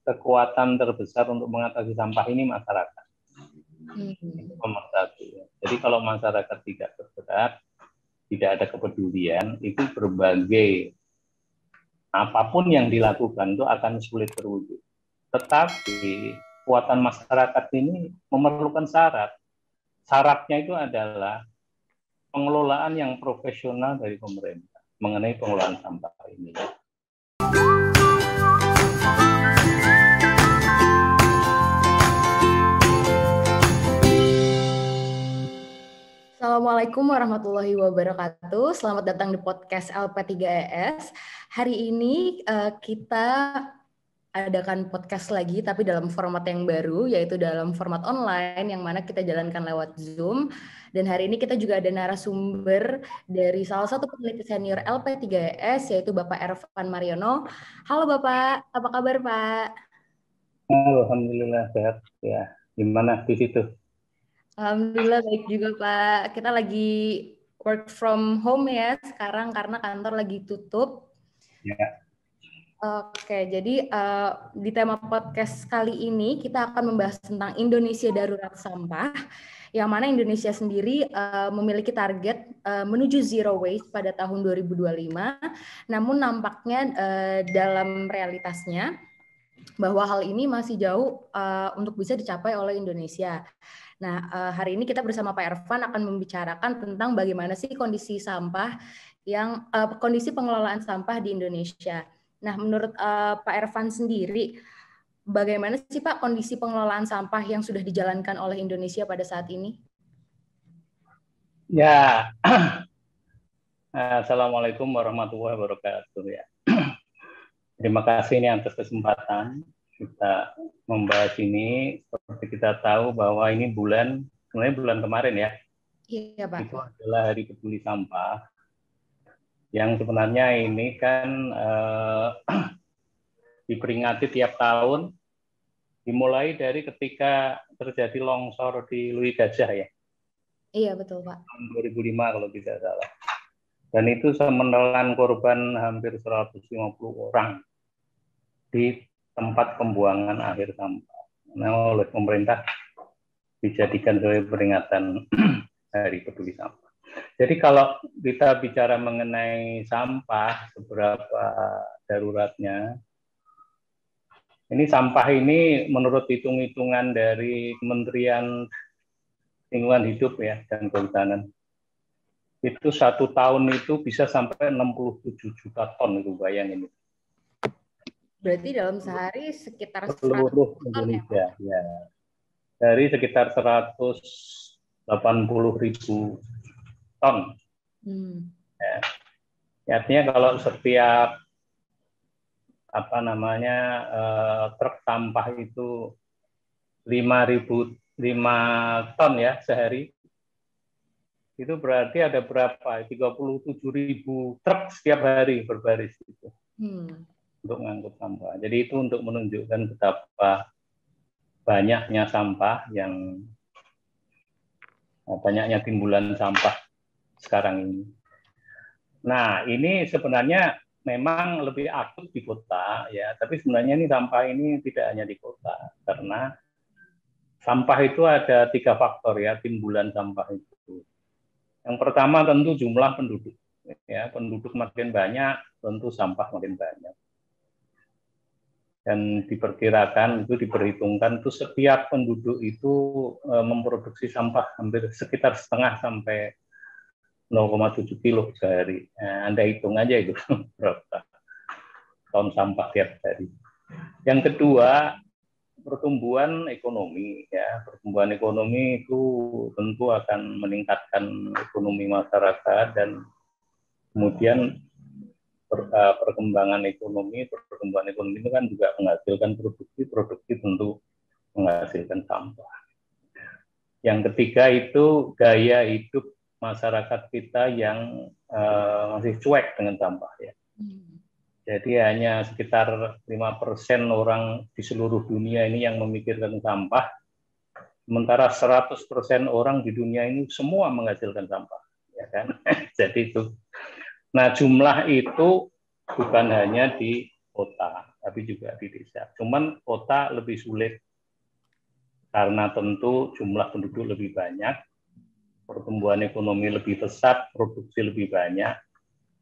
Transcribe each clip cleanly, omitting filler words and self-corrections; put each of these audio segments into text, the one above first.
kekuatan terbesar untuk mengatasi sampah ini masyarakat. Itu nomor satu. Jadi kalau masyarakat tidak bergerak, tidak ada kepedulian, itu berbagai apapun yang dilakukan itu akan sulit terwujud. Tetapi kekuatan masyarakat ini memerlukan syarat. Syaratnya itu adalah pengelolaan yang profesional dari pemerintah mengenai pengelolaan sampah ini. Assalamualaikum warahmatullahi wabarakatuh. Selamat datang di podcast LP3ES. Hari ini kita adakan podcast lagi, tapi dalam format yang baru, yaitu dalam format online, yang mana kita jalankan lewat Zoom. Dan hari ini kita juga ada narasumber dari salah satu peneliti senior LP3ES, yaitu Bapak Ervan Mariono. Halo Bapak, apa kabar Pak? Alhamdulillah sehat ya. Gimana di situ? Alhamdulillah baik juga Pak. Kita lagi work from home ya sekarang karena kantor lagi tutup. Ya. Oke, jadi di tema podcast kali ini kita akan membahas tentang Indonesia Darurat Sampah, yang mana Indonesia sendiri memiliki target menuju zero waste pada tahun 2025. Namun nampaknya dalam realitasnya bahwa hal ini masih jauh untuk bisa dicapai oleh Indonesia. Nah, hari ini kita bersama Pak Ervan akan membicarakan tentang bagaimana sih kondisi sampah kondisi pengelolaan sampah di Indonesia. Nah, menurut Pak Ervan sendiri, bagaimana sih Pak kondisi pengelolaan sampah yang sudah dijalankan oleh Indonesia pada saat ini? Ya, Assalamualaikum warahmatullahi wabarakatuh ya. Terima kasih nih atas kesempatan kita membahas ini. Seperti kita tahu bahwa ini sebenarnya bulan kemarin ya. Iya Pak. Itu adalah Hari Peduli Sampah. Yang sebenarnya ini kan diperingati tiap tahun, dimulai dari ketika terjadi longsor di Lui Gajah ya. Iya betul Pak. Tahun 2005 kalau tidak salah. Dan itu menelan korban hampir 150 orang di tempat pembuangan akhir sampah. Nah, oleh pemerintah dijadikan sebagai peringatan Hari Peduli Sampah. Jadi kalau kita bicara mengenai sampah, seberapa daruratnya, ini sampah ini menurut hitung-hitungan dari Kementerian Lingkungan Hidup ya dan Kehutanan, itu 1 tahun itu bisa sampai 67 juta ton, itu bayangin. Berarti dalam sehari sekitar seluruh Indonesia ya. Dari sekitar 180.000 ton. Ya. Artinya kalau setiap truk sampah itu 5 ton ya sehari, itu berarti ada berapa? 37.000 truk setiap hari berbaris itu untuk mengangkut sampah. Jadi itu untuk menunjukkan betapa banyaknya sampah, banyaknya timbulan sampah sekarang ini. Nah, ini sebenarnya memang lebih akut di kota ya, tapi sebenarnya ini sampah ini tidak hanya di kota, karena sampah itu ada 3 faktor ya, timbulan sampah itu. Yang pertama tentu jumlah penduduk ya, penduduk makin banyak tentu sampah makin banyak. Dan diperkirakan itu diperhitungkan itu setiap penduduk itu memproduksi sampah hampir sekitar setengah sampai 0,7 kilo sehari. Nah, Anda hitung aja itu berapa ton sampah tiap hari. Yang kedua, pertumbuhan ekonomi ya. Pertumbuhan ekonomi itu tentu akan meningkatkan ekonomi masyarakat, dan kemudian pertumbuhan ekonomi itu kan juga menghasilkan produksi tentu menghasilkan sampah. Yang ketiga itu gaya hidup masyarakat kita yang masih cuek dengan sampah ya. Jadi hanya sekitar 5% orang di seluruh dunia ini yang memikirkan sampah, sementara 100% orang di dunia ini semua menghasilkan sampah, ya kan? Jadi itu. Nah, jumlah itu bukan hanya di kota, tapi juga di desa. Cuman kota lebih sulit karena tentu jumlah penduduk lebih banyak, pertumbuhan ekonomi lebih pesat, produksi lebih banyak,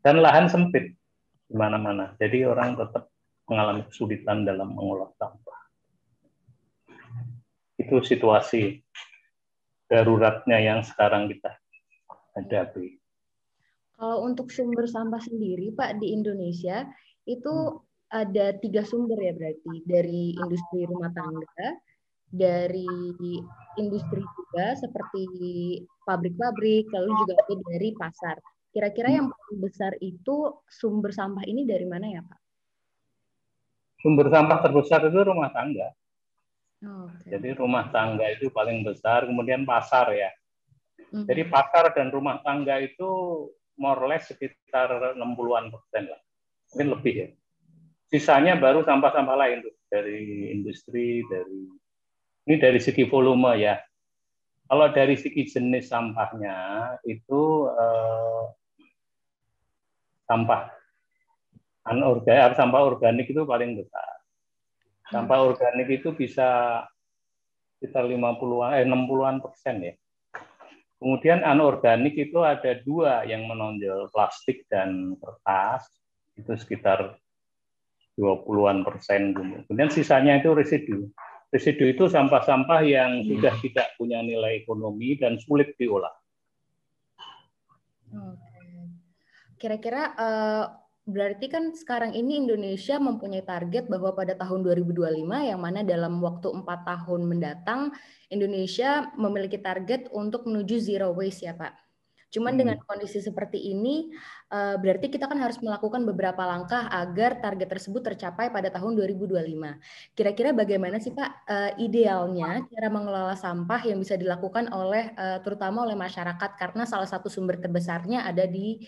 dan lahan sempit di mana-mana. Jadi orang tetap mengalami kesulitan dalam mengolah sampah. Itu situasi daruratnya yang sekarang kita hadapi. Kalau untuk sumber sampah sendiri, Pak, di Indonesia itu ada 3 sumber ya berarti, dari industri rumah tangga, dari industri juga seperti pabrik-pabrik, lalu juga ada dari pasar. Kira-kira yang paling besar itu sumber sampah ini dari mana ya, Pak? Sumber sampah terbesar itu rumah tangga. Okay. Jadi rumah tangga itu paling besar, kemudian pasar ya. Jadi pasar dan rumah tangga itu more or less sekitar 60-an persen lah. Mungkin lebih ya. Sisanya baru sampah-sampah lain tuh, dari industri, ini dari segi volume ya. Kalau dari segi jenis sampahnya itu sampah organik itu paling besar. Sampah organik itu bisa sekitar 60-an persen ya. Kemudian anorganik itu ada 2 yang menonjol, plastik dan kertas, itu sekitar 20-an persen. Kemudian sisanya itu residu. Residu itu sampah-sampah yang sudah tidak punya nilai ekonomi dan sulit diolah. Kira-kira berarti kan sekarang ini Indonesia mempunyai target bahwa pada tahun 2025 yang mana dalam waktu 4 tahun mendatang Indonesia memiliki target untuk menuju zero waste ya Pak. Cuman dengan kondisi seperti ini berarti kita kan harus melakukan beberapa langkah agar target tersebut tercapai pada tahun 2025. Kira-kira bagaimana sih Pak idealnya cara mengelola sampah yang bisa dilakukan oleh terutama oleh masyarakat karena salah satu sumber terbesarnya ada di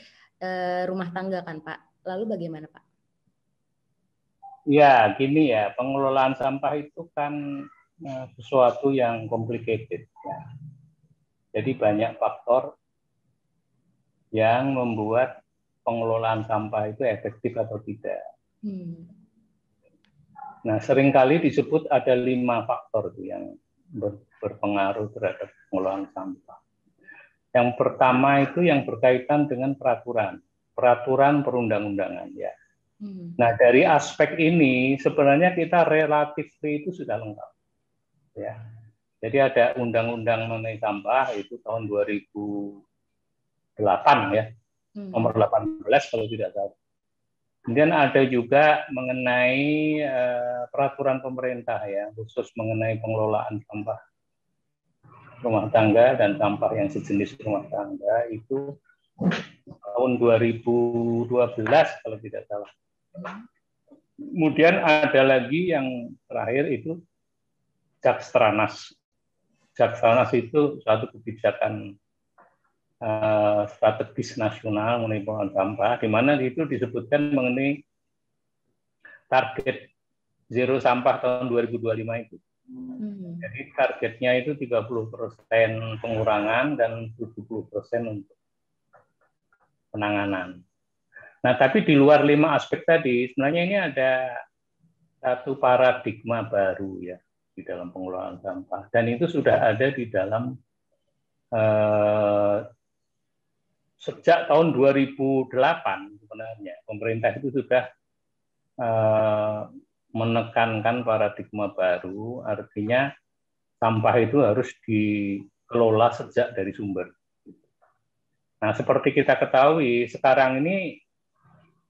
rumah tangga kan Pak. Lalu bagaimana Pak? Ya, gini ya, pengelolaan sampah itu kan sesuatu yang complicated. Ya. Jadi banyak faktor yang membuat pengelolaan sampah itu efektif atau tidak. Nah, seringkali disebut ada 5 faktor tuh yang berpengaruh terhadap pengelolaan sampah. Yang pertama itu yang berkaitan dengan peraturan perundang-undangan ya. Nah, dari aspek ini sebenarnya kita relatif itu sudah lengkap. Ya. Jadi ada undang-undang mengenai sampah itu tahun 2008 ya. Nomor 18 kalau tidak salah. Kemudian ada juga mengenai peraturan pemerintah ya, khusus mengenai pengelolaan sampah rumah tangga dan sampah yang sejenis rumah tangga itu tahun 2012 kalau tidak salah. Kemudian ada lagi yang terakhir itu Jakstranas. Jakstranas itu suatu kebijakan strategis nasional mengenai pengelolaan sampah, di mana itu disebutkan mengenai target zero sampah tahun 2025 itu. Jadi targetnya itu 30% pengurangan dan 70% untuk penanganan. Nah, tapi di luar 5 aspek tadi, sebenarnya ini ada satu paradigma baru ya di dalam pengelolaan sampah. Dan itu sudah ada di dalam sejak tahun 2008 sebenarnya. Pemerintah itu sudah menekankan paradigma baru, artinya sampah itu harus dikelola sejak dari sumber. Nah, seperti kita ketahui, sekarang ini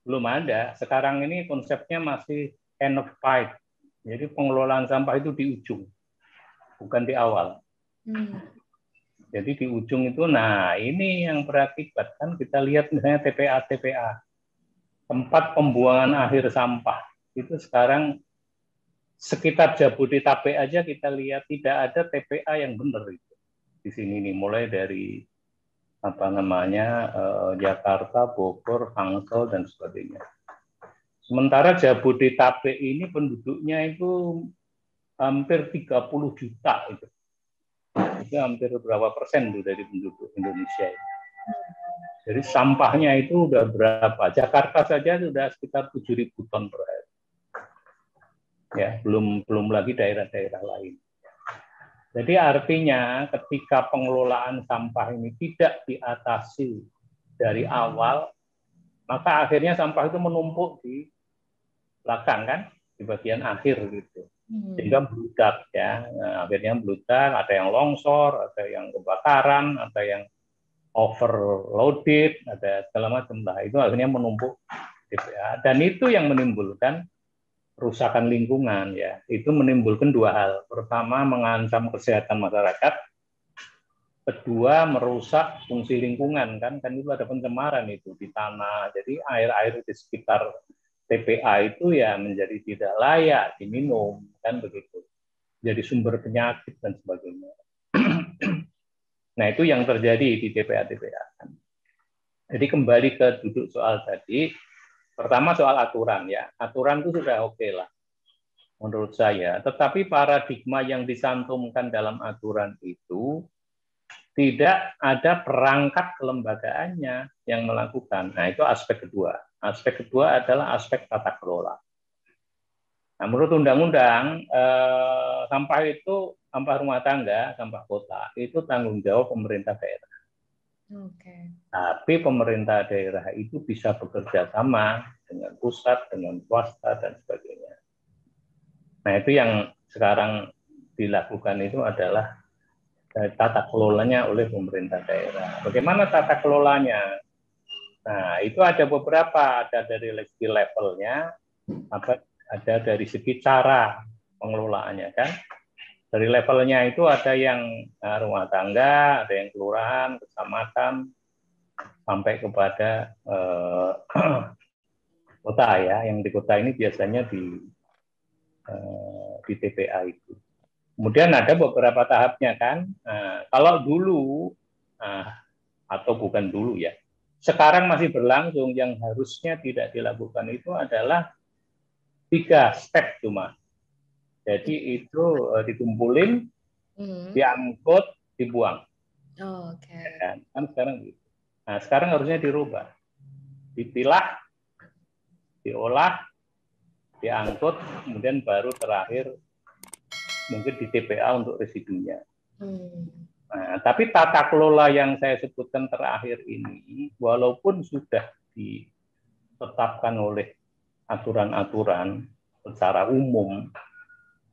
belum ada. Sekarang ini konsepnya masih end of pipe. Jadi pengelolaan sampah itu di ujung, bukan di awal. Jadi di ujung itu, nah ini yang berakibat kan kita lihat misalnya TPA, tempat pembuangan akhir sampah. Itu sekarang sekitar Jabodetabek aja kita lihat tidak ada TPA yang benar itu di sini nih, mulai dari Jakarta, Bogor, Tangsel dan sebagainya. Sementara Jabodetabek ini penduduknya itu hampir 30 juta itu hampir berapa persen tuh dari penduduk Indonesia itu. Jadi sampahnya itu udah berapa? Jakarta saja sudah sekitar 7.000 ton per hari. ya, belum lagi daerah-daerah lain. Jadi artinya ketika pengelolaan sampah ini tidak diatasi dari awal, maka akhirnya sampah itu menumpuk di belakang kan, di bagian akhir gitu. Sehingga meludak ya, nah, akhirnya meludak, ada yang longsor, ada yang kebakaran, ada yang overloaded, ada segala macam lah. Itu akhirnya menumpuk TPA, dan itu yang menimbulkan kerusakan lingkungan ya. Itu menimbulkan dua hal. Pertama, mengancam kesehatan masyarakat. Kedua, merusak fungsi lingkungan kan itu ada pencemaran itu di tanah. Jadi air-air di sekitar TPA itu ya menjadi tidak layak diminum kan begitu. Jadi sumber penyakit dan sebagainya. Nah, itu yang terjadi di TPA-TPA. Jadi kembali ke duduk soal tadi, pertama soal aturan ya. Aturan itu sudah oke lah menurut saya. Tetapi paradigma yang disantumkan dalam aturan itu tidak ada perangkat kelembagaannya yang melakukan. Nah, itu aspek kedua. Aspek kedua adalah aspek tata kelola. Nah, menurut undang-undang, sampah itu, sampah rumah tangga, sampah kota, itu tanggung jawab pemerintah daerah. Oke. Tapi pemerintah daerah itu bisa bekerja sama dengan pusat, dengan swasta, dan sebagainya. Nah, itu yang sekarang dilakukan itu adalah tata kelolanya oleh pemerintah daerah. Bagaimana tata kelolanya? Nah, itu ada beberapa, ada dari segi levelnya, ada dari segi cara pengelolaannya kan. Dari levelnya itu ada yang rumah tangga, ada yang kelurahan, kecamatan, sampai kepada kota ya. Yang di kota ini biasanya di TPA itu. Kemudian ada beberapa tahapnya kan. Kalau dulu atau bukan dulu ya, sekarang masih berlangsung, yang harusnya tidak dilakukan itu adalah 3 step cuma. Jadi itu dikumpulin, diangkut, dibuang. Oke. Kan sekarang gitu. Nah, sekarang harusnya dirubah. Dipilah, diolah, diangkut, kemudian baru terakhir mungkin di TPA untuk residunya. Nah, tapi tata kelola yang saya sebutkan terakhir ini, walaupun sudah ditetapkan oleh aturan-aturan secara umum,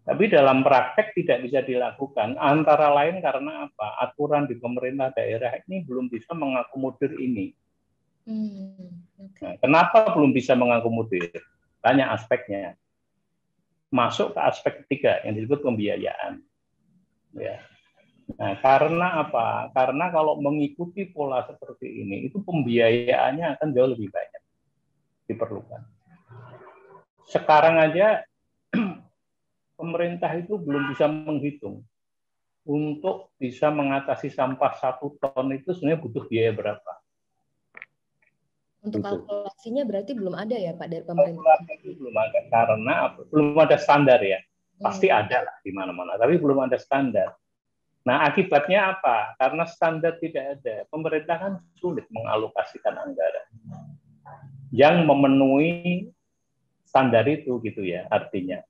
tapi dalam praktek tidak bisa dilakukan. Antara lain karena apa? Aturan di pemerintah daerah ini belum bisa mengakomodir ini. Nah, kenapa belum bisa mengakomodir? Banyak aspeknya. Masuk ke aspek ketiga yang disebut pembiayaan. Ya. Nah, karena apa? Karena kalau mengikuti pola seperti ini, itu pembiayaannya akan jauh lebih banyak diperlukan. Sekarang aja pemerintah itu belum bisa menghitung. Untuk bisa mengatasi sampah 1 ton itu sebenarnya butuh biaya berapa? Untuk kalkulasinya berarti belum ada ya Pak dari pemerintah? Kalkulasi belum ada karena belum ada standar ya. Pasti ada lah di mana-mana, tapi belum ada standar. Nah, akibatnya apa? Karena standar tidak ada, pemerintah kan sulit mengalokasikan anggaran yang memenuhi standar itu gitu ya. Artinya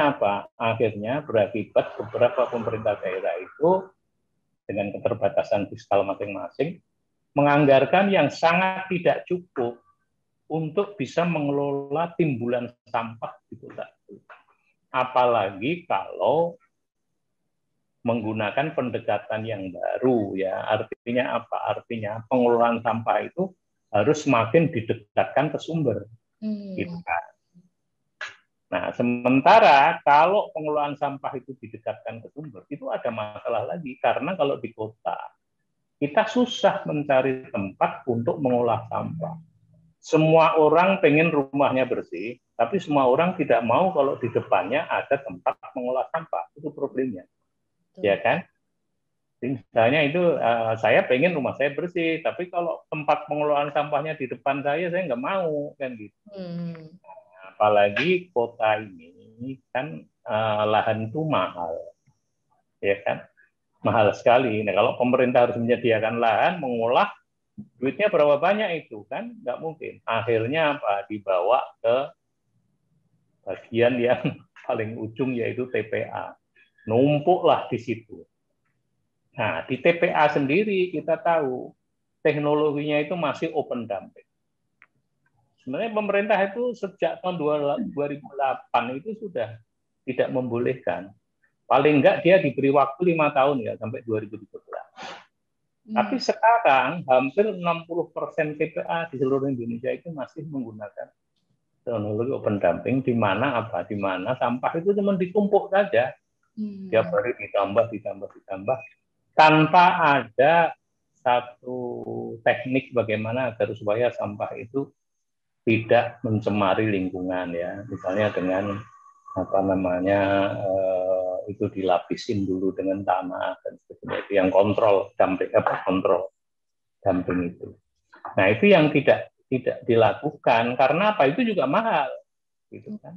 apa? Akhirnya berakibat beberapa pemerintah daerah itu dengan keterbatasan fiskal masing-masing menganggarkan yang sangat tidak cukup untuk bisa mengelola timbulan sampah di kota itu. Apalagi kalau menggunakan pendekatan yang baru ya. Artinya apa? Artinya pengelolaan sampah itu harus semakin didekatkan ke sumber. Gitu kan. Nah, sementara kalau pengelolaan sampah itu didekatkan ke sumber, itu ada masalah lagi. Karena kalau di kota, kita susah mencari tempat untuk mengolah sampah. Semua orang pengen rumahnya bersih, tapi semua orang tidak mau kalau di depannya ada tempat mengolah sampah. Itu problemnya. Ya kan? Misalnya itu saya pengen rumah saya bersih, tapi kalau tempat pengelolaan sampahnya di depan saya nggak mau kan gitu. Apalagi kota ini kan lahan itu mahal, ya kan? Mahal sekali. Nah, kalau pemerintah harus menyediakan lahan, mengolah, duitnya berapa banyak itu kan? Nggak mungkin. Akhirnya apa? Dibawa ke bagian yang paling ujung yaitu TPA. Numpuklah di situ. Nah, di TPA sendiri kita tahu teknologinya itu masih open dumping. Sebenarnya pemerintah itu sejak tahun 2008 itu sudah tidak membolehkan. Paling enggak dia diberi waktu 5 tahun ya, sampai 2013. Tapi sekarang hampir 60% TPA di seluruh Indonesia itu masih menggunakan teknologi open dumping, di mana apa? Di mana sampah itu cuma ditumpuk saja. Tiap hari ditambah, tanpa ada satu teknik bagaimana agar supaya sampah itu tidak mencemari lingkungan ya. Misalnya dengan itu dilapisin dulu dengan tanah dan sebagainya. Itu yang kontrol dumping itu. Nah, itu yang tidak dilakukan karena apa? Itu juga mahal, gitu kan?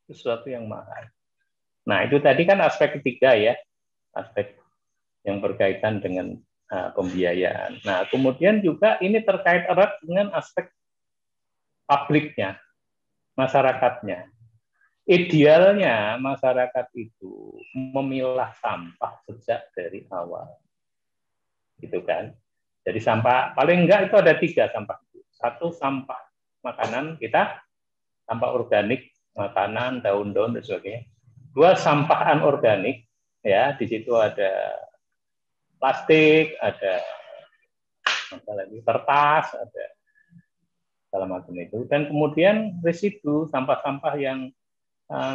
Sesuatu yang mahal. Nah, itu tadi kan aspek ketiga ya, aspek yang berkaitan dengan pembiayaan. Nah, kemudian juga ini terkait erat dengan aspek publiknya, masyarakatnya. Idealnya masyarakat itu memilah sampah sejak dari awal, gitu kan? Jadi sampah paling enggak itu ada 3 sampah. 1 sampah makanan kita, sampah organik, makanan, daun-daun dan sebagainya. 2 sampah anorganik, ya di situ ada plastik, ada apa lagi, kertas, ada segala macam itu. Dan kemudian residu sampah-sampah yang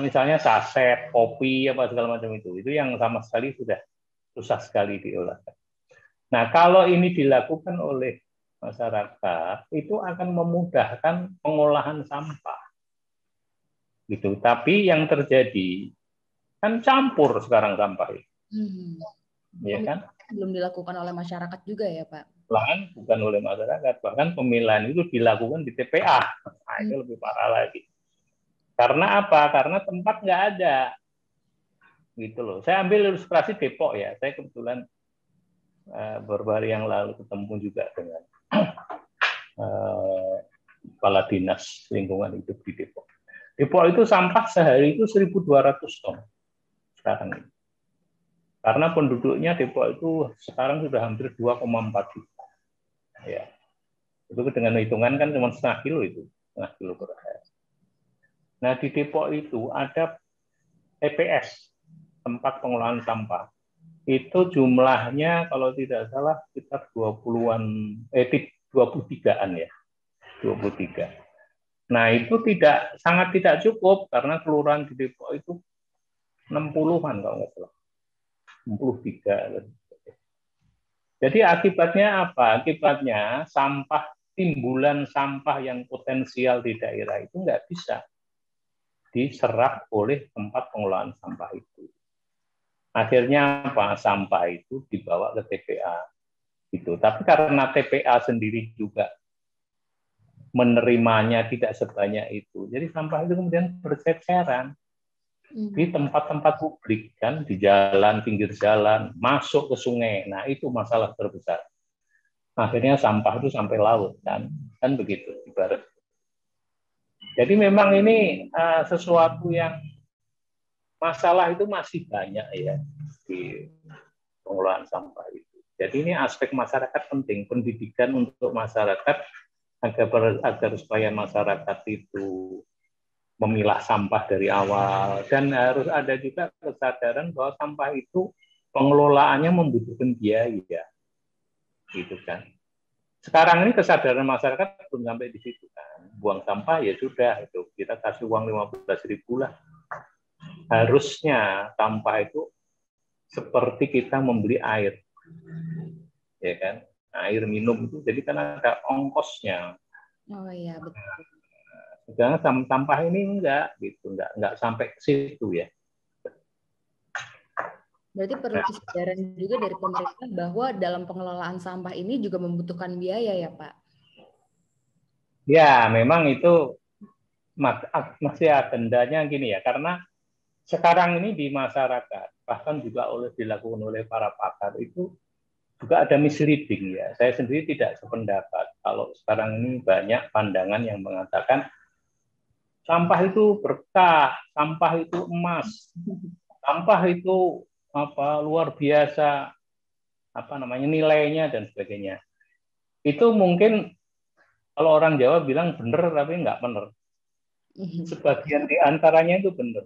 misalnya saset, kopi, apa segala macam itu yang sama sekali sudah susah sekali diolah. Nah, kalau ini dilakukan oleh masyarakat, itu akan memudahkan pengolahan sampah, gitu. Tapi yang terjadi kan campur sekarang sampah itu, ya kan? Belum dilakukan oleh masyarakat juga ya, Pak? Bahkan bukan oleh masyarakat, bahkan pemilahan itu dilakukan di TPA. Nah, itu lebih parah lagi. Karena apa? Karena tempat nggak ada, gitu loh. Saya ambil ilustrasi Depok ya. Saya kebetulan beberapa hari yang lalu ketemu juga dengan kepala dinas lingkungan hidup di Depok. Depok itu sampah sehari itu 1.200 ton sekarang ini. Karena penduduknya Depok itu sekarang sudah hampir 2,4 juta. Ya. Itu dengan hitungan kan cuma setengah kilo per hari. Nah, di Depok itu ada TPS, tempat pengolahan sampah. Itu jumlahnya kalau tidak salah sekitar 23-an ya. 23. Nah, itu sangat tidak cukup karena kelurahan di Depok itu 60-an kalau nggak salah. 63. Jadi akibatnya apa? Akibatnya timbulan sampah yang potensial di daerah itu nggak bisa diserap oleh tempat pengolahan sampah itu. Akhirnya apa? Sampah itu dibawa ke TPA. Gitu. Tapi karena TPA sendiri juga menerimanya tidak sebanyak itu, jadi sampah itu kemudian berceceran di tempat-tempat publik, kan, di jalan, pinggir jalan, masuk ke sungai. Nah, itu masalah terbesar. Akhirnya sampah itu sampai laut, kan begitu ibarat. Jadi memang ini sesuatu yang masalah itu masih banyak ya di pengelolaan sampah itu. Jadi ini aspek masyarakat penting, pendidikan untuk masyarakat agar supaya masyarakat itu memilah sampah dari awal, dan harus ada juga kesadaran bahwa sampah itu pengelolaannya membutuhkan biaya, gitu kan. Sekarang ini kesadaran masyarakat belum sampai di situ kan. Buang sampah ya sudah, itu kita kasih uang 15.000 lah. Harusnya sampah itu seperti kita membeli air, ya kan, air minum itu jadi kan ada ongkosnya. Oh iya, betul. Sedangkan sampah ini enggak gitu, enggak sampai ke situ ya. Berarti perlu kesadaran juga dari pemerintah bahwa dalam pengelolaan sampah ini juga membutuhkan biaya ya, Pak? Ya, memang itu masih agendanya gini ya, karena sekarang ini di masyarakat, bahkan juga dilakukan oleh para pakar itu juga ada misleading ya. Saya sendiri tidak sependapat kalau sekarang ini banyak pandangan yang mengatakan sampah itu berkah, sampah itu emas, sampah itu luar biasa nilainya dan sebagainya. Itu mungkin kalau orang Jawa bilang benar tapi nggak benar. Sebagian di antaranya itu benar.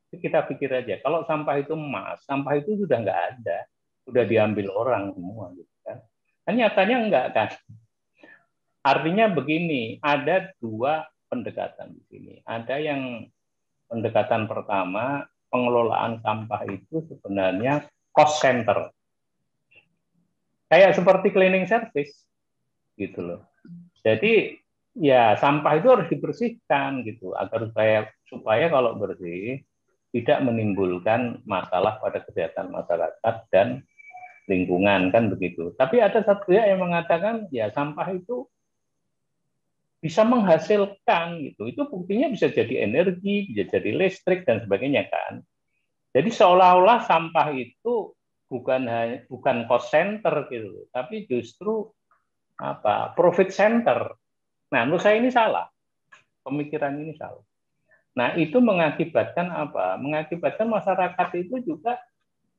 Kita pikir aja, kalau sampah itu emas, sampah itu sudah nggak ada, sudah diambil orang semua, gitu kan? Kan nyatanya enggak kan? Artinya begini, ada dua pendekatan di sini. Ada yang pendekatan pertama, pengelolaan sampah itu sebenarnya cost center, kayak seperti cleaning service, gitu loh. Jadi ya sampah itu harus dibersihkan gitu, agar supaya kalau bersih tidak menimbulkan masalah pada kesehatan masyarakat dan lingkungan, kan begitu. Tapi ada satu pihak yang mengatakan ya sampah itu bisa menghasilkan gitu. Itu buktinya bisa jadi energi, bisa jadi listrik dan sebagainya kan. Jadi seolah-olah sampah itu bukan cost center gitu, tapi justru profit center. Nah, menurut saya ini salah. Pemikiran ini salah. Nah, itu mengakibatkan apa? Mengakibatkan masyarakat itu juga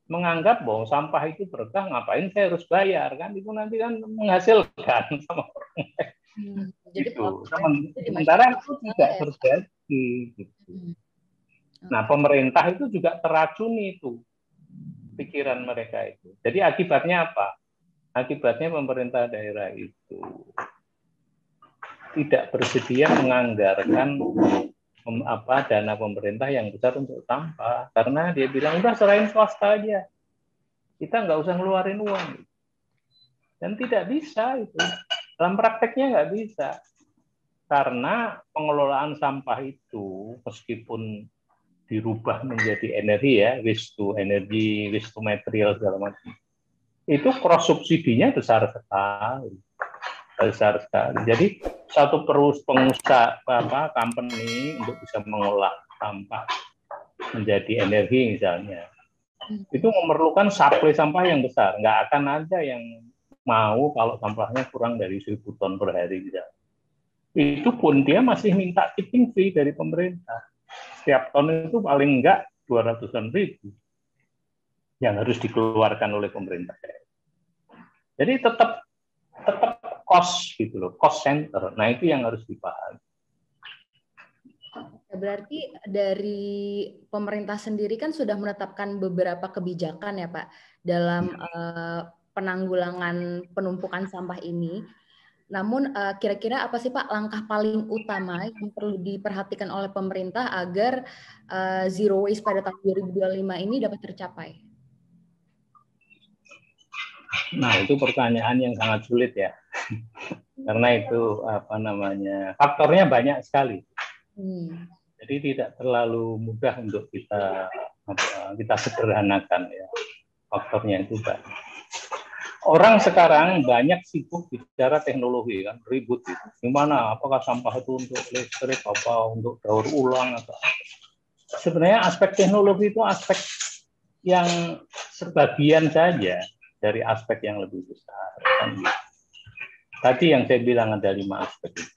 menganggap bahwa sampah itu berkah, ngapain saya harus bayar, kan? Itu nanti kan menghasilkan sama orang lain. Jadi Gitu. Sementara itu tidak terjadi. Gitu. Nah, pemerintah itu juga teracuni itu pikiran mereka itu. Jadi akibatnya apa? Akibatnya pemerintah daerah itu tidak bersedia menganggarkan dana pemerintah yang besar untuk sampah, karena dia bilang udah serahin swasta aja, kita nggak usah ngeluarin uang, dan tidak bisa itu dalam prakteknya, nggak bisa, karena pengelolaan sampah itu meskipun dirubah menjadi energi ya, waste to energy, waste to material segala macam, itu cross subsidinya besar sekali. Jadi satu pengusaha company untuk bisa mengolah sampah menjadi energi misalnya, itu memerlukan supply sampah yang besar. Nggak akan ada yang mau kalau sampahnya kurang dari 1.000 ton per hari misalnya. Itu pun dia masih minta tipping fee dari pemerintah. Setiap ton itu paling enggak 200-an ribu yang harus dikeluarkan oleh pemerintah. Jadi tetap cost gitu loh, cost center. Nah, itu yang harus dipahami. Berarti dari pemerintah sendiri kan sudah menetapkan beberapa kebijakan ya Pak dalam penanggulangan penumpukan sampah ini. Namun kira-kira apa sih Pak langkah paling utama yang perlu diperhatikan oleh pemerintah agar zero waste pada tahun 2025 ini dapat tercapai? Nah, itu pertanyaan yang sangat sulit ya. Karena itu faktornya banyak sekali. Jadi tidak terlalu mudah untuk kita sederhanakan ya. Faktornya itu banyak. Orang sekarang banyak sibuk bicara teknologi kan, ribut gitu. Gimana? Apakah sampah itu untuk listrik, untuk daur ulang atau apa? Sebenarnya aspek teknologi itu aspek yang sebagian saja dari aspek yang lebih besar. Kan? Tadi yang saya bilang ada 5 aspek itu,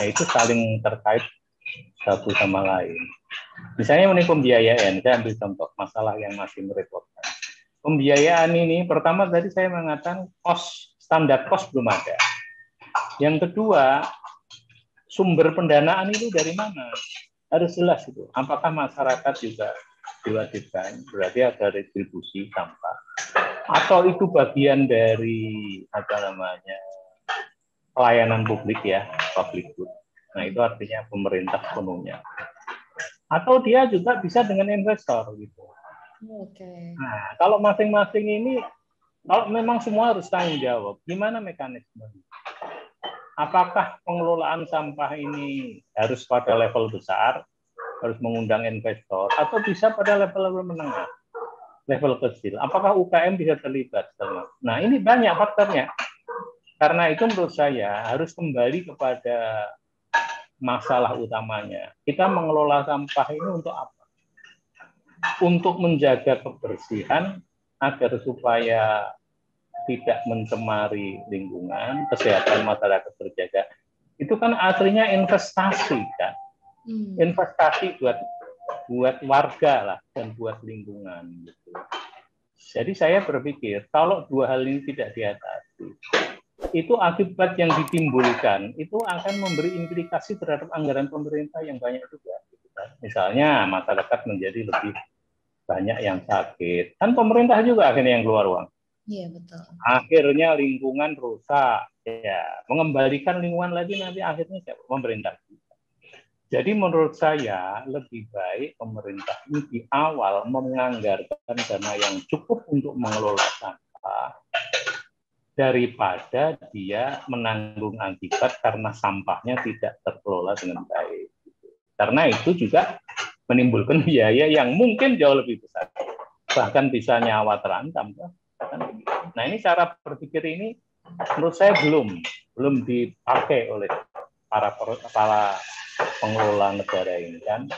yaitu saling terkait satu sama lain. Misalnya mengenai pembiayaan, saya ambil contoh masalah yang masih merepotkan. Pembiayaan ini, pertama tadi saya mengatakan standar cost belum ada. Yang kedua, sumber pendanaan itu dari mana? Harus jelas itu. Apakah masyarakat juga diwajibkan? Berarti ada retribusi sampah. Atau itu bagian dari pelayanan publik ya, public good. Nah, itu artinya pemerintah sepenuhnya. Atau dia juga bisa dengan investor gitu. Oke. Nah, kalau masing-masing ini, kalau memang semua harus tanggung jawab, gimana mekanismenya? Apakah pengelolaan sampah ini harus pada level besar, harus mengundang investor, atau bisa pada level menengah, level kecil? Apakah UKM bisa terlibat? Nah, ini banyak faktornya. Karena itu menurut saya harus kembali kepada masalah utamanya. Kita mengelola sampah ini untuk apa? Untuk menjaga kebersihan agar supaya tidak mencemari lingkungan, kesehatan masyarakat terjaga. Itu kan aslinya investasi kan. Investasi buat warga lah dan buat lingkungan gitu. Jadi saya berpikir kalau dua hal ini tidak diatasi, itu akibat yang ditimbulkan itu akan memberi implikasi terhadap anggaran pemerintah yang banyak juga. Gitu kan. Misalnya masyarakat menjadi lebih banyak yang sakit, kan pemerintah juga akhirnya yang keluar uang. Iya, betul. Akhirnya lingkungan rusak, ya mengembalikan lingkungan lagi nanti akhirnya siapa? Pemerintah. Jadi menurut saya lebih baik pemerintah ini di awal menganggarkan dana yang cukup untuk mengelola sampah daripada dia menanggung akibat karena sampahnya tidak terkelola dengan baik. Karena itu juga menimbulkan biaya yang mungkin jauh lebih besar, bahkan bisa nyawa terancam. Nah ini cara berpikir ini menurut saya belum dipakai oleh para pengelola negara ini kan.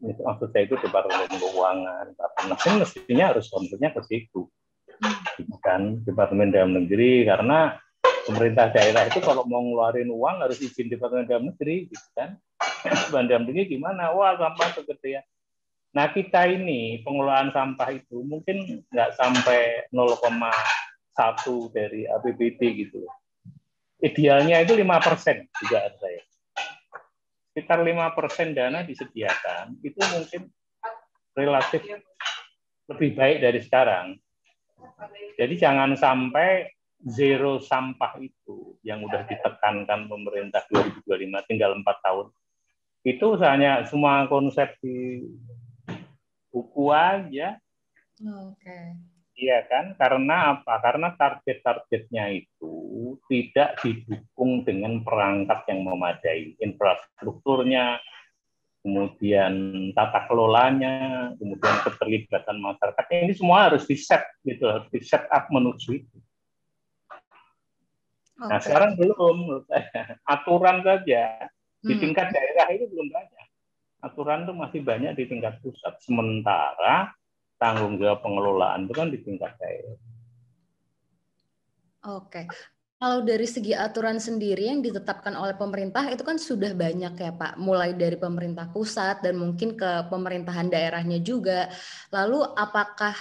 Maksud saya itu Departemen Keuangan, mestinya harus konsennya ke situ, kan Departemen Dalam Negeri, karena pemerintah daerah itu kalau mau ngeluarin uang harus izin Departemen Dalam Negeri, gitu kan. Departemen Dalam Negeri gimana? Wah gampang seketika. Nah kita ini pengelolaan sampah itu mungkin nggak sampai 0,1 dari APBD gitu. Idealnya itu 5% juga ada saya. Sekitar 5% dana disediakan, itu mungkin relatif lebih baik dari sekarang. Jadi jangan sampai zero sampah itu yang udah ditekankan pemerintah 2025 tinggal 4 tahun. Itu hanya semua konsep di buku aja. Oke. Iya kan? Karena apa? Karena target-targetnya itu tidak didukung dengan perangkat yang memadai, infrastrukturnya, kemudian tata kelolanya, kemudian keterlibatan masyarakat. Ini semua harus di-set gitu, harus di-set up menuju itu. Nah, sekarang belum, aturan saja di tingkat daerah itu belum banyak. Aturan itu masih banyak di tingkat pusat. Sementara tanggung jawab pengelolaan itu kan di tingkat daerah. Oke. Kalau dari segi aturan sendiri yang ditetapkan oleh pemerintah itu kan sudah banyak ya Pak, mulai dari pemerintah pusat dan mungkin ke pemerintahan daerahnya juga. Lalu apakah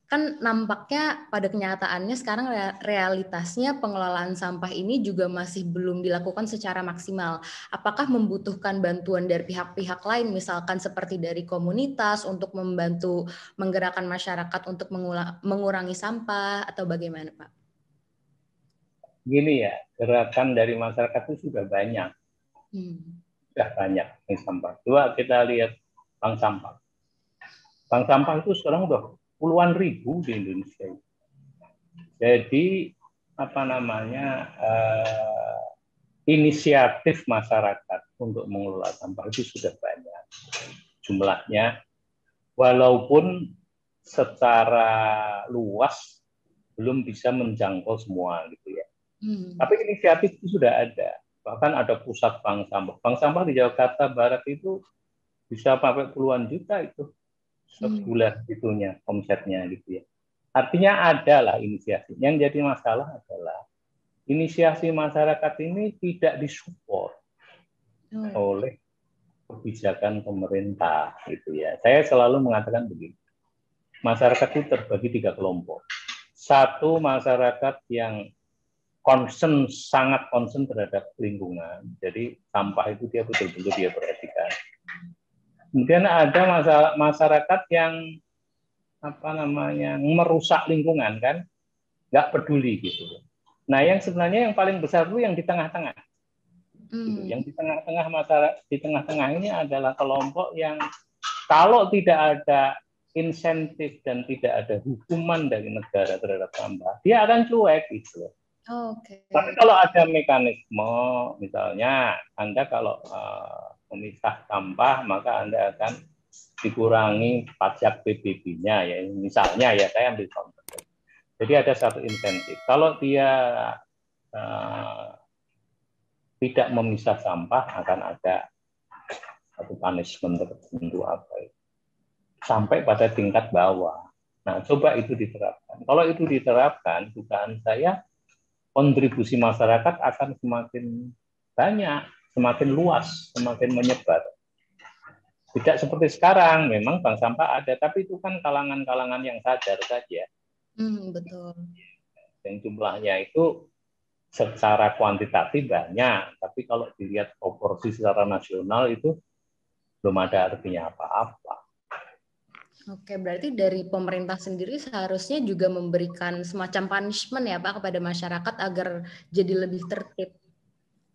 kan nampaknya pada kenyataannya sekarang realitasnya pengelolaan sampah ini juga masih belum dilakukan secara maksimal. Apakah membutuhkan bantuan dari pihak-pihak lain, misalkan seperti dari komunitas untuk membantu menggerakkan masyarakat untuk mengurangi sampah atau bagaimana Pak? Gini ya, gerakan dari masyarakat itu sudah banyak. Sudah banyak nih sampah. Coba kita lihat bank sampah. Bank sampah itu sekarang udah puluhan ribu di Indonesia. Jadi apa namanya inisiatif masyarakat untuk mengelola sampah itu sudah banyak jumlahnya, walaupun secara luas belum bisa menjangkau semua gitu ya. Tapi inisiatif itu sudah ada. Bahkan ada pusat bank sampah. Bank sampah di Jakarta Barat itu bisa sampai puluhan juta itu sebulan itunya omsetnya gitu ya. Artinya adalah inisiasi. Yang jadi masalah adalah inisiasi masyarakat ini tidak disupport oleh kebijakan pemerintah gitu ya. Saya selalu mengatakan begini. Masyarakat itu terbagi 3 kelompok. Satu, masyarakat yang sangat concern terhadap lingkungan. Jadi sampah itu dia betul-betul dia perhatikan. Kemudian ada masyarakat yang apa namanya merusak lingkungan kan, nggak peduli gitu. Nah yang sebenarnya yang paling besar itu yang di tengah-tengah. Gitu. Yang di tengah-tengah masyarakat, di tengah-tengah ini adalah kelompok yang kalau tidak ada insentif dan tidak ada hukuman dari negara terhadap sampah, dia akan cuek gitu. Tapi kalau ada mekanisme, misalnya Anda kalau memisah sampah, maka Anda akan dikurangi pajak PBB-nya, ya misalnya ya saya ambil contoh. Jadi ada satu insentif. Kalau dia tidak memisah sampah, akan ada satu punishment tertentu apa itu. Sampai pada tingkat bawah. Nah, coba itu diterapkan. Kalau itu diterapkan, dugaan saya kontribusi masyarakat akan semakin banyak, semakin luas, semakin menyebar. Tidak seperti sekarang, memang bank sampah ada, tapi itu kan kalangan-kalangan yang sadar saja. Betul. Dan jumlahnya itu secara kuantitatif banyak, tapi kalau dilihat proporsi secara nasional itu belum ada artinya apa-apa. Oke, berarti dari pemerintah sendiri seharusnya juga memberikan semacam punishment ya Pak kepada masyarakat agar jadi lebih tertib.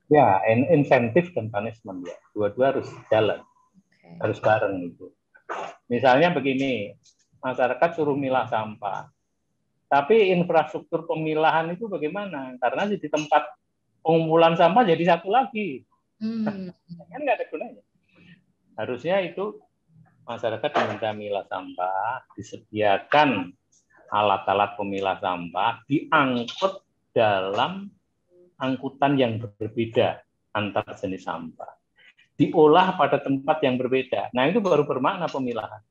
Ya, insentif dan punishment ya, dua-dua harus jalan, harus bareng itu. Misalnya begini, masyarakat suruh milah sampah, tapi infrastruktur pemilahan itu bagaimana? Karena di tempat pengumpulan sampah jadi satu lagi, kan nggak ada gunanya. Harusnya itu masyarakat diminta milah sampah, disediakan alat-alat pemilah sampah, diangkut dalam angkutan yang berbeda antar jenis sampah, diolah pada tempat yang berbeda. Nah, itu baru bermakna pemilahan.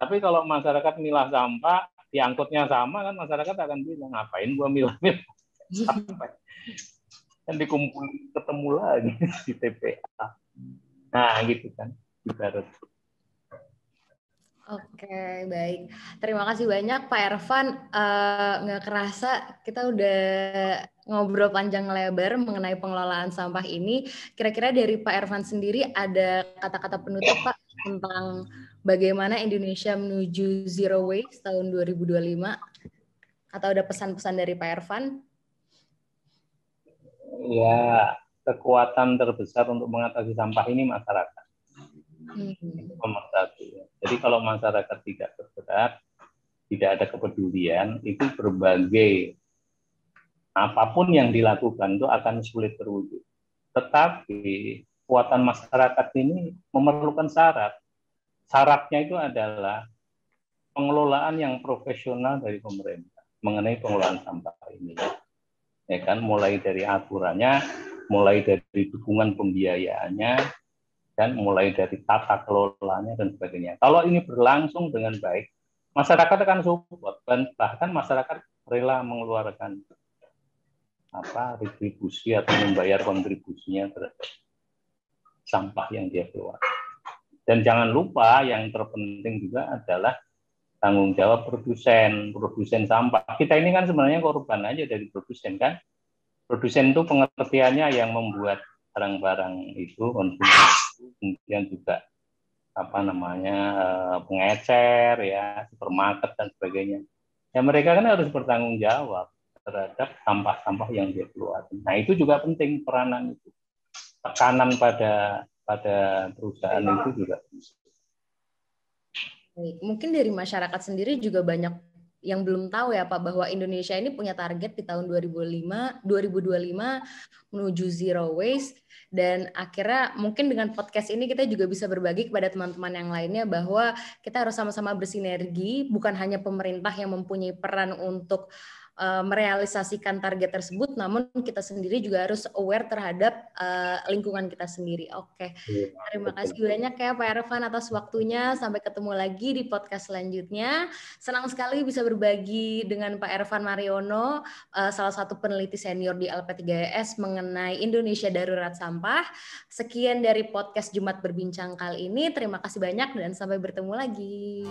Tapi kalau masyarakat milah sampah, diangkutnya sama, kan masyarakat akan bilang, ngapain gua milah-milah sampah? Kan dikumpulin ketemu lagi di TPA. Nah, gitu kan. Oke, baik. Terima kasih banyak Pak Ervan. Nggak kerasa kita udah ngobrol panjang lebar mengenai pengelolaan sampah ini. Kira-kira dari Pak Ervan sendiri ada kata-kata penutup Pak tentang bagaimana Indonesia menuju zero waste tahun 2025? Atau ada pesan-pesan dari Pak Ervan? Ya, kekuatan terbesar untuk mengatasi sampah ini masyarakat. Nomor satu. Jadi kalau masyarakat tidak bergerak, tidak ada kepedulian, itu berbagai apapun yang dilakukan itu akan sulit terwujud. Tetapi kekuatan masyarakat ini memerlukan syarat. Syaratnya itu adalah pengelolaan yang profesional dari pemerintah mengenai pengelolaan sampah ini. Ya kan, mulai dari aturannya, mulai dari dukungan pembiayaannya, dan mulai dari tata kelolanya dan sebagainya. Kalau ini berlangsung dengan baik, masyarakat akan support, dan bahkan masyarakat rela mengeluarkan retribusi atau membayar kontribusinya terhadap sampah yang dia keluar. Dan jangan lupa yang terpenting juga adalah tanggung jawab produsen sampah. Kita ini kan sebenarnya korban aja dari produsen kan. Produsen itu pengertiannya yang membuat barang-barang itu, kemudian juga pengecer ya, supermarket dan sebagainya. Ya mereka kan harus bertanggung jawab terhadap sampah-sampah yang dia keluarkan. Nah itu juga penting peranan itu. Tekanan pada perusahaan itu juga. Mungkin dari masyarakat sendiri juga banyak yang belum tahu ya Pak, bahwa Indonesia ini punya target di tahun 2025 menuju zero waste, dan akhirnya mungkin dengan podcast ini kita juga bisa berbagi kepada teman-teman yang lainnya bahwa kita harus sama-sama bersinergi, bukan hanya pemerintah yang mempunyai peran untuk merealisasikan target tersebut, namun kita sendiri juga harus aware terhadap lingkungan kita sendiri. Oke. Terima kasih banyak ya Pak Ervan atas waktunya. Sampai ketemu lagi di podcast selanjutnya. Senang sekali bisa berbagi dengan Pak Ervan Mariono, salah satu peneliti senior di LP3S mengenai Indonesia Darurat Sampah. Sekian dari podcast Jumat Berbincang kali ini. Terima kasih banyak dan sampai bertemu lagi.